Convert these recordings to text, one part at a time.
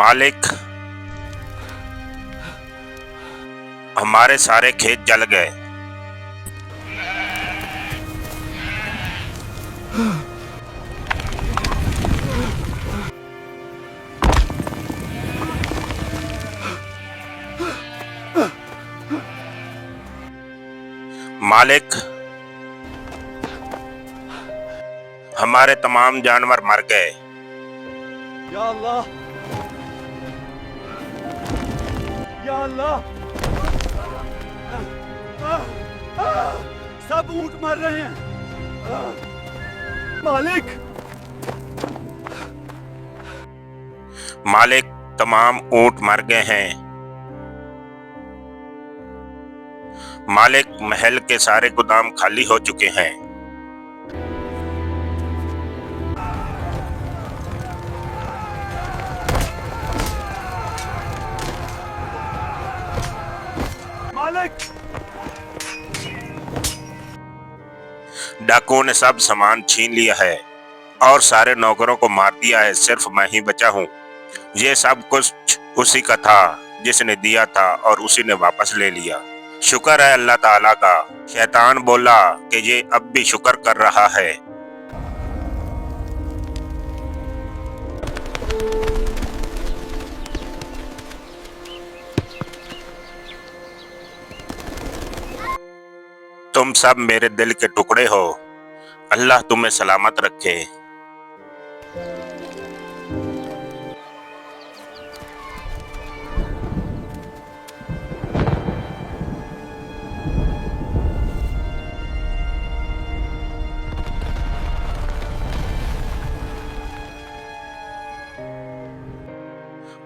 मालिक, हमारे सारे खेत जल गए। मालिक, हमारे तमाम जानवर मर गए। या अल्लाह, या अल्लाह, सब ऊंट मर रहे हैं। मालिक, मालिक, तमाम ऊंट मर गए हैं। मालिक, महल के सारे गोदाम खाली हो चुके हैं। मालिक, डाकुओं ने सब सामान छीन लिया है और सारे नौकरों को मार दिया है। सिर्फ मैं ही बचा हूँ। ये सब कुछ उसी का था जिसने दिया था और उसी ने वापस ले लिया। शुक्र है अल्लाह ताला का। शैतान बोला कि ये अब भी शुक्र कर रहा है। तुम सब मेरे दिल के टुकड़े हो। अल्लाह तुम्हें सलामत रखे।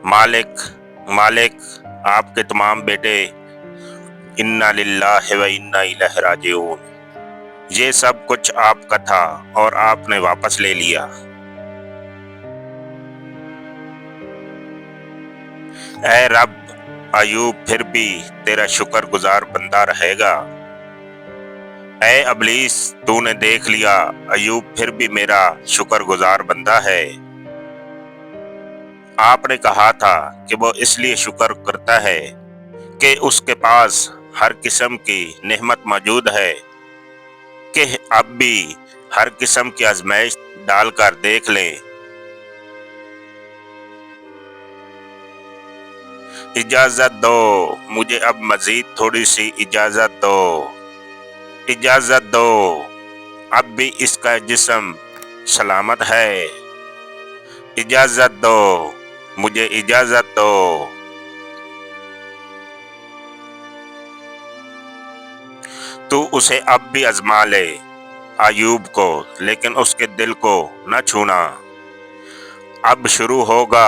मालिक, मालिक, आपके तमाम बेटे इन्ना लिल्लाहि व इन्ना इलैहि राजिऊन। ये सब कुछ आपका था और आपने वापस ले लिया। ऐ रब, अयूब फिर भी तेरा शुक्रगुजार बंदा रहेगा। ऐ अबलीस, तूने देख लिया, अयूब फिर भी मेरा शुक्रगुजार बंदा है। आपने कहा था कि वो इसलिए शुक्र करता है कि उसके पास हर किस्म की नेमत मौजूद है, कि अब भी हर किस्म की आजमाइश डालकर देख लें। इजाजत दो, मुझे अब मजीद थोड़ी सी इजाजत दो। इजाजत दो, अब भी इसका जिस्म सलामत है। इजाजत दो, मुझे इजाजत दो। तू उसे अब भी आजमा ले, अयूब को, लेकिन उसके दिल को न छूना। अब शुरू होगा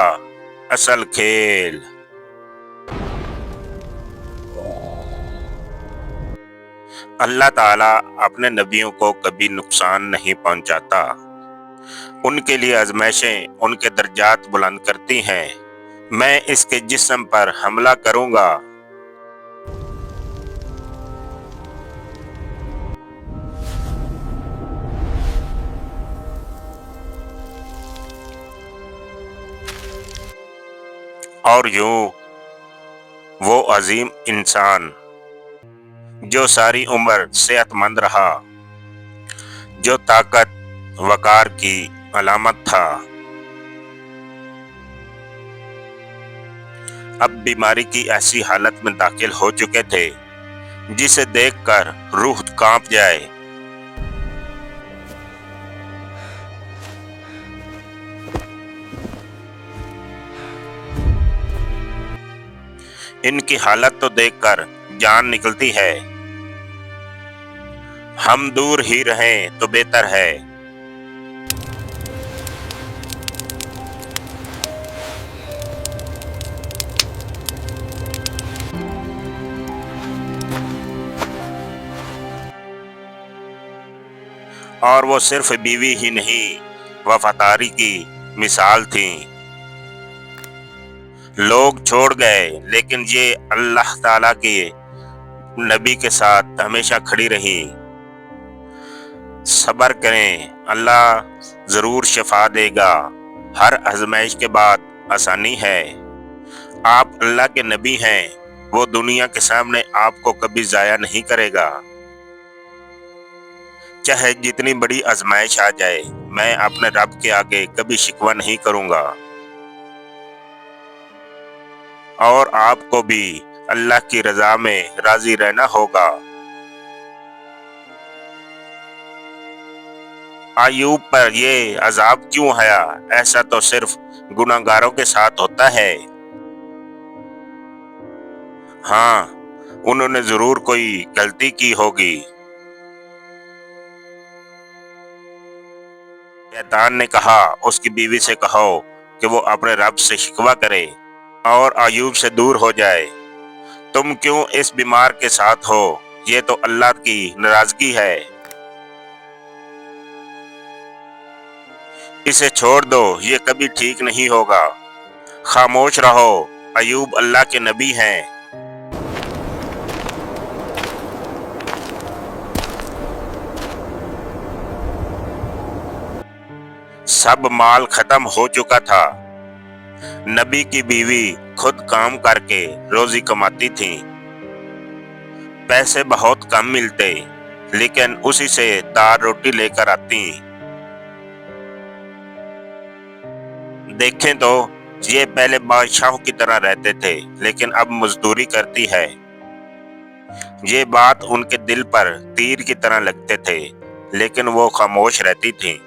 असल खेल। अल्लाह ताला अपने नबियों को कभी नुकसान नहीं पहुंचाता। उनके लिए आजमाइशें उनके दर्जात बुलंद करती हैं। मैं इसके जिस्म पर हमला करूंगा। और यूं वो अजीम इंसान जो सारी उम्र सेहतमंद रहा, जो ताकत वकार की अलामत था, अब बीमारी की ऐसी हालत में दाखिल हो चुके थे जिसे देखकर रूह कांप जाए। इनकी हालत तो देखकर जान निकलती है। हम दूर ही रहें तो बेहतर है। और वो सिर्फ बीवी ही नहीं, वफादारी की मिसाल थी। लोग छोड़ गए, लेकिन ये अल्लाह ताला के नबी के साथ हमेशा खड़ी रही। सब्र करें, अल्लाह जरूर शिफा देगा। हर आजमाइश के बाद आसानी है। आप अल्लाह के नबी हैं, वो दुनिया के सामने आपको कभी जाया नहीं करेगा। चाहे जितनी बड़ी आजमाइश आ जाए, मैं अपने रब के आगे कभी शिकवा नहीं करूंगा। और आपको भी अल्लाह की रजा में राजी रहना होगा। अय्यूब पर ये अजाब क्यों आया? ऐसा तो सिर्फ गुनाहगारों के साथ होता है। हाँ, उन्होंने जरूर कोई गलती की होगी। शैतान ने कहा, उसकी बीवी से कहो कि वो अपने रब से शिकवा करे और अय्यूब से दूर हो जाए। तुम क्यों इस बीमार के साथ हो? ये तो अल्लाह की नाराजगी है। इसे छोड़ दो, ये कभी ठीक नहीं होगा। खामोश रहो, अय्यूब अल्लाह के नबी हैं। सब माल खत्म हो चुका था। नबी की बीवी खुद काम करके रोजी कमाती थी। पैसे बहुत कम मिलते, लेकिन उसी से दाल रोटी लेकर आती। देखें तो ये पहले बादशाहों की तरह रहते थे, लेकिन अब मजदूरी करती है। ये बात उनके दिल पर तीर की तरह लगते थे, लेकिन वो खामोश रहती थी,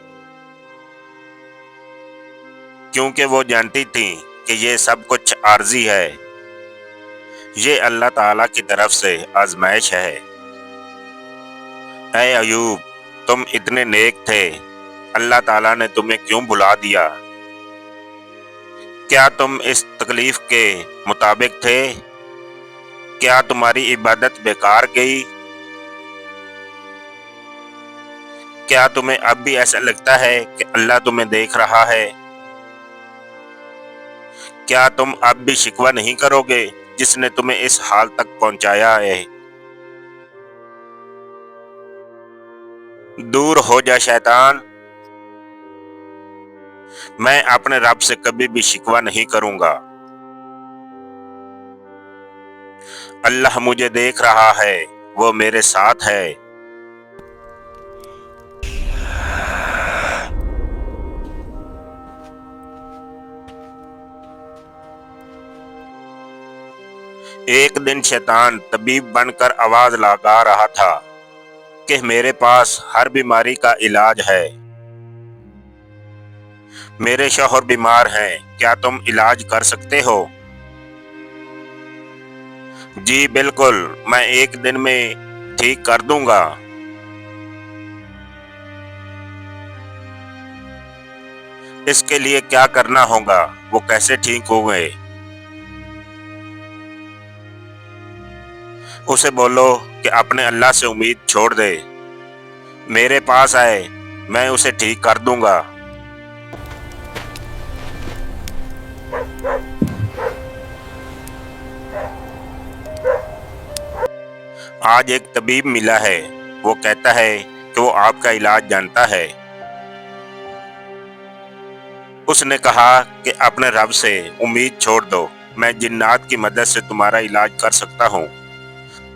क्योंकि वो जानती थी कि ये सब कुछ आर्जी है। ये अल्लाह ताला की तरफ से आजमाइश है। ऐ अयूब, तुम इतने नेक थे, अल्लाह ताला ने तुम्हें क्यों भुला दिया? क्या तुम इस तकलीफ के मुताबिक थे? क्या तुम्हारी इबादत बेकार गई? क्या तुम्हें अब भी ऐसा लगता है कि अल्लाह तुम्हें देख रहा है? क्या तुम अब भी शिकवा नहीं करोगे जिसने तुम्हें इस हाल तक पहुंचाया है? दूर हो जा शैतान, मैं अपने रब से कभी भी शिकवा नहीं करूंगा। अल्लाह मुझे देख रहा है, वो मेरे साथ है। एक दिन शैतान तबीब बनकर आवाज लगा रहा था कि मेरे पास हर बीमारी का इलाज है। मेरे शौहर बीमार हैं, क्या तुम इलाज कर सकते हो? जी बिल्कुल, मैं एक दिन में ठीक कर दूंगा। इसके लिए क्या करना होगा? वो कैसे ठीक हो गए? उसे बोलो कि अपने अल्लाह से उम्मीद छोड़ दे, मेरे पास आए, मैं उसे ठीक कर दूंगा। आज एक तबीब मिला है, वो कहता है कि वो आपका इलाज जानता है। उसने कहा कि अपने रब से उम्मीद छोड़ दो, मैं जिन्नात की मदद से तुम्हारा इलाज कर सकता हूँ।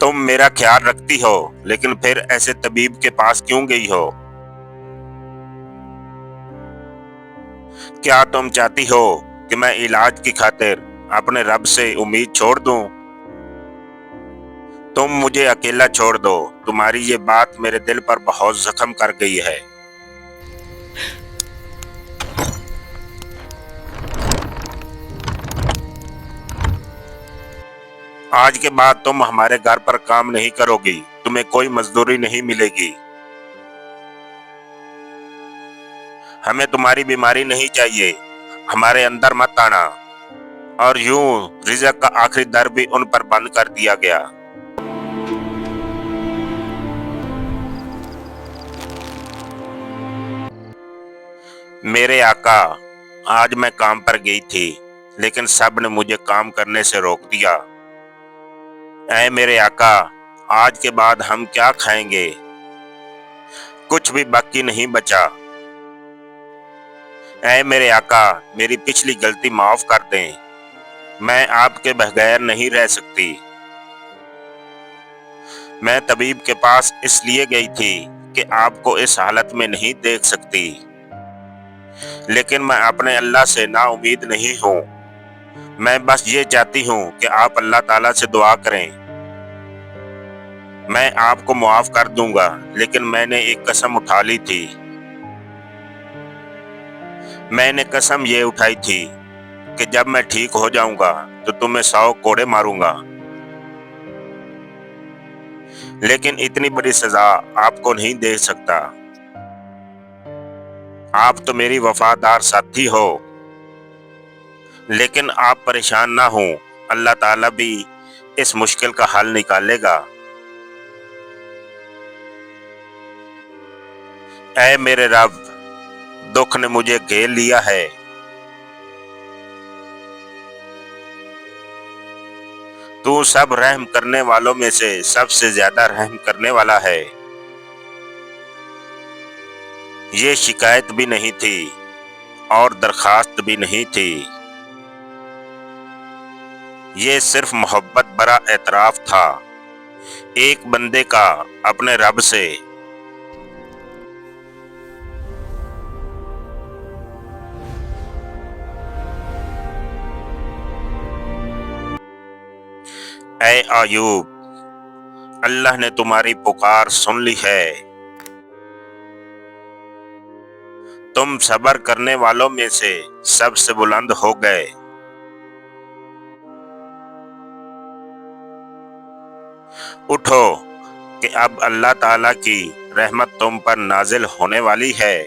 तुम मेरा ख्याल रखती हो, लेकिन फिर ऐसे तबीब के पास क्यों गई हो? क्या तुम चाहती हो कि मैं इलाज की खातिर अपने रब से उम्मीद छोड़ दूं? तुम मुझे अकेला छोड़ दो, तुम्हारी ये बात मेरे दिल पर बहुत जख्म कर गई है। आज के बाद तुम हमारे घर पर काम नहीं करोगी, तुम्हें कोई मजदूरी नहीं मिलेगी। हमें तुम्हारी बीमारी नहीं चाहिए, हमारे अंदर मत आना। और यूं रिज़्क़ का आखिरी दर भी उन पर बंद कर दिया गया। मेरे आका, आज मैं काम पर गई थी, लेकिन सब ने मुझे काम करने से रोक दिया। ऐ मेरे आका, आज के बाद हम क्या खाएंगे? कुछ भी बाकी नहीं बचा। ऐ मेरे आका, मेरी पिछली गलती माफ कर दें, मैं आपके बगैर नहीं रह सकती। मैं तबीब के पास इसलिए गई थी कि आपको इस हालत में नहीं देख सकती, लेकिन मैं अपने अल्लाह से नाउम्मीद नहीं हूँ। मैं बस ये चाहती हूँ कि आप अल्लाह ताला से दुआ करें। मैं आपको मुआफ कर दूंगा, लेकिन मैंने एक कसम उठा ली थी। मैंने कसम ये उठाई थी कि जब मैं ठीक हो जाऊंगा तो तुम्हें 100 कोड़े मारूंगा, लेकिन इतनी बड़ी सजा आपको नहीं दे सकता। आप तो मेरी वफादार साथी हो। लेकिन आप परेशान ना हो, अल्लाह ताला भी इस मुश्किल का हल निकालेगा। ऐ मेरे रब, दुख ने मुझे घेर लिया है। तू सब रहम करने वालों में से सबसे ज्यादा रहम करने वाला है। ये शिकायत भी नहीं थी और दरखास्त भी नहीं थी। ये सिर्फ मोहब्बत भरा एतराफ था एक बंदे का अपने रब से। ऐ आयूब, अल्लाह ने तुम्हारी पुकार सुन ली है। तुम सब्र करने वालों में से सबसे बुलंद हो गए। उठो कि अब अल्लाह ताला की रहमत तुम पर नाजिल होने वाली है।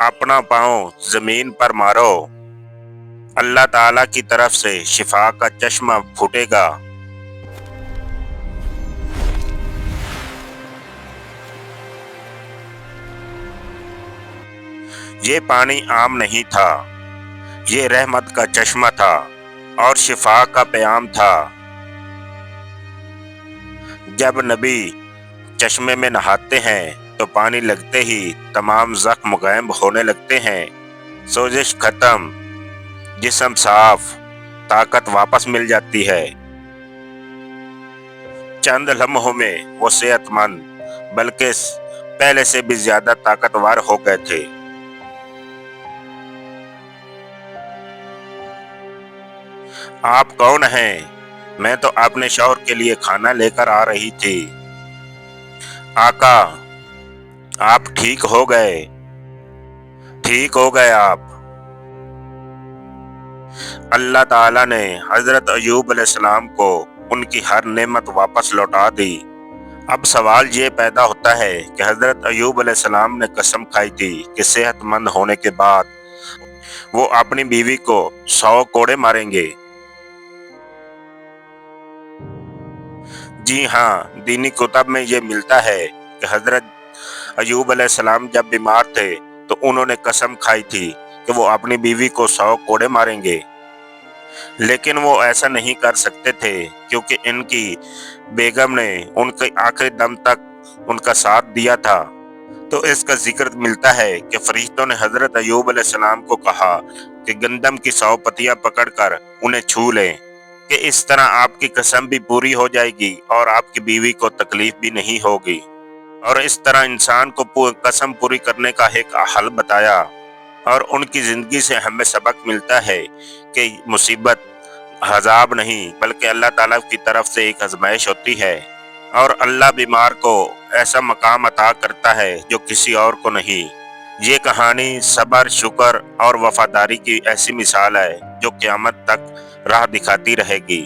अपना पांव जमीन पर मारो, अल्लाह ताला की तरफ से शिफा का चश्मा फूटेगा। ये पानी आम नहीं था, ये रहमत का चश्मा था और शिफा का प्याम था। जब नबी चश्मे में नहाते हैं तो पानी लगते ही तमाम जख्म गायब होने लगते हैं, सोजिश खत्म, जिस्म साफ, ताकत वापस मिल जाती है। चंद लम्हों में वो सेहतमंद बल्कि पहले से भी ज्यादा ताकतवर हो गए थे। आप कौन हैं? मैं तो अपने शौहर के लिए खाना लेकर आ रही थी। आका, आप ठीक हो गए? ठीक हो गए आप। अल्लाह ताला ने हजरत अयूब अलैहिस्सलाम को उनकी हर नेमत वापस लौटा दी। अब सवाल ये पैदा होता है कि हजरत अयूब अलैहिस्सलाम ने कसम खाई थी कि सेहतमंद होने के बाद वो अपनी बीवी को 100 कोड़े मारेंगे। जी हाँ, दीनी कुतब में ये मिलता है कि हजरत अयूब अलैहिस्सलाम जब बीमार थे तो उन्होंने कसम खाई थी कि वो अपनी बीवी को 100 कोड़े मारेंगे, लेकिन वो ऐसा नहीं कर सकते थे क्योंकि इनकी बेगम ने उनके आखिरी दम तक उनका साथ दिया था। तो इसका जिक्र मिलता है कि फरिश्तों ने हजरत अयूब अलैहिस्सलाम को कहा कि गंदम की 100 पत्तियां पकड़कर उन्हें छू लें, कि इस तरह आपकी कसम भी पूरी हो जाएगी और आपकी बीवी को तकलीफ भी नहीं होगी। और इस तरह इंसान को कसम पूरी करने का एक हल बताया। और उनकी जिंदगी से हमें सबक मिलता है कि मुसीबत अज़ाब नहीं बल्कि अल्लाह ताला की तरफ से एक आजमाइश होती है, और अल्लाह बीमार को ऐसा मकाम अता करता है जो किसी और को नहीं। ये कहानी सब्र, शुक्र और वफादारी की ऐसी मिसाल है जो क़यामत तक राह दिखाती रहेगी।